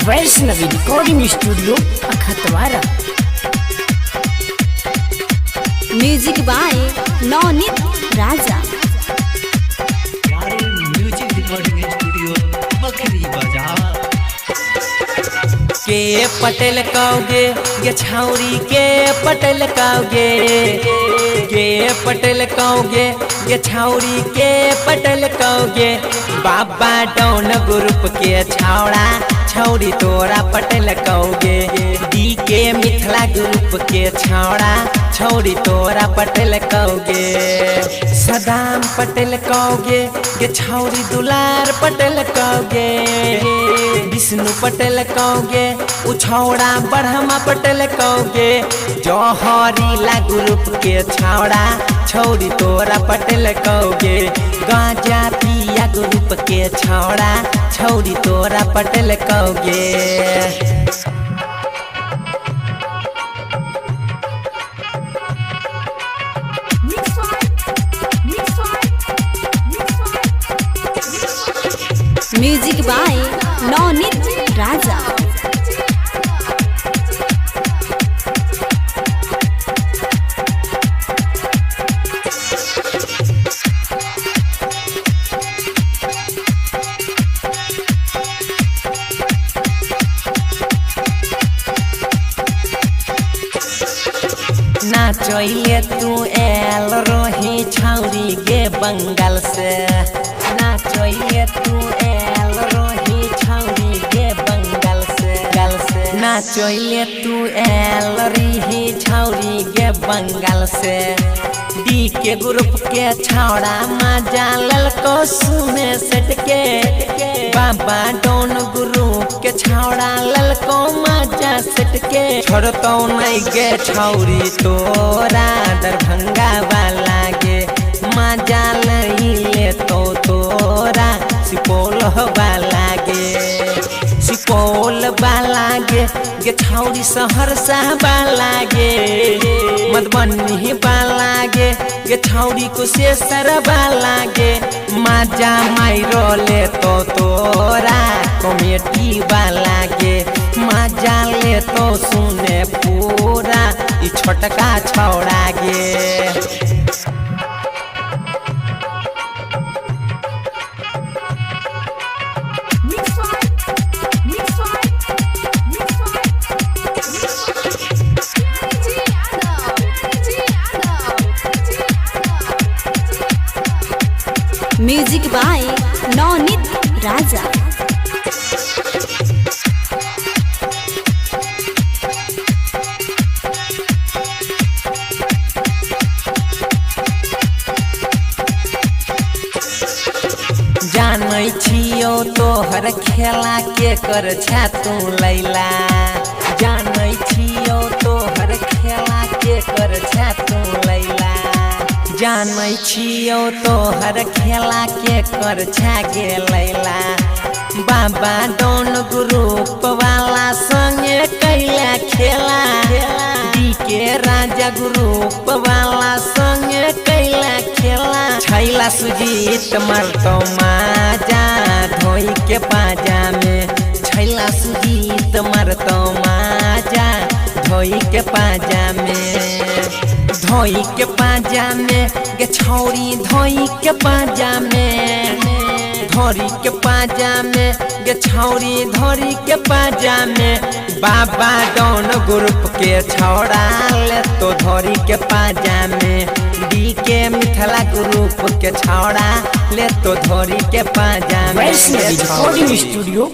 Vaishnavi recording studio Akhtwara. Music by Navneet Raja. Music recording studio Bakhri Bazar. K Patel कहोगे ये छाउरी के पटेल कहोगे, के पटेल कहोगे ये छाउरी के पटेल कहोगे। बाबा डॉन ग्रुप के छावड़ा छौरी तोरा पटेल कहोगे। डी के मिथिला ग्रुप के छावड़ा छौरी तोरा पटेल कहोगे। सदाम पटेल कहोगे ये छौरी दुलार पटेल कहोगे। विष्णु पटेल कहोगे उछौड़ा ब्रह्मा पटेल कहोगे। जौहरीला ग्रुप के छावड़ा छौरी तोरा पटेल कहोगे। गांजा पिया ग्रुप के छावड़ा छौरी तोरा पटेल कहोगे। म्यूजिक बाय नवनीत राजा। नाचैले तू एल रोही छौरी गे बंगाल से। नाचैले तू एल रोही छौरी गे बंगाल से। नाचैले तू एल रही छौरी गे बंगाल से। डी के ग्रुप के छौड़ा मजा ललको सुने सेट के। बाबा डॉन ग्रुप के छौड़ा ललको मजा सेट के। छोड़तो नहीं गे छौरी तोरा दरभंगा वाला गे। मजा लई ले तो तोरा सुपौल वाला गे। सुपौल वाला गे गे छौरी सहरसा वाला गे। मधुबनी वाला गे गे छौरी कुशेश्वर वाला गे। मजा माइरो ले तो तोरा कमेटी वाला गे। मजा ले तो सुने पूरा ई छोटका छौड़ा गे। म्यूजिक बाय नवनीत राजा। जानै छियो तोहर खेला के कर छा तू लैला। जानै छियो तोहर खेला के कर छा तू लैला। जानै छियो तोहर खेला के कर छा गे लैला। बाबा डॉन ग्रुप वाला संगे कैला खेला। डी के राजा ग्रुप वाला संगे कैला खेला। छैला सुजीत मरतो माजा धोई के पाजा में। छैला सुजीत मरतो माजा धोई के पाजा में। धोई के पाजा में गे छौरी धोई के पाजा में। धोरी के पाजा में गे छौरी धोरी के पाजा में। बाबा डॉन ग्रुप के छौड़ा ले तो धोरी के पाजा में। डी के मिथिला ग्रुप के छौड़ा ले तो धोरी के पाजा में। Vaishnavi recording studio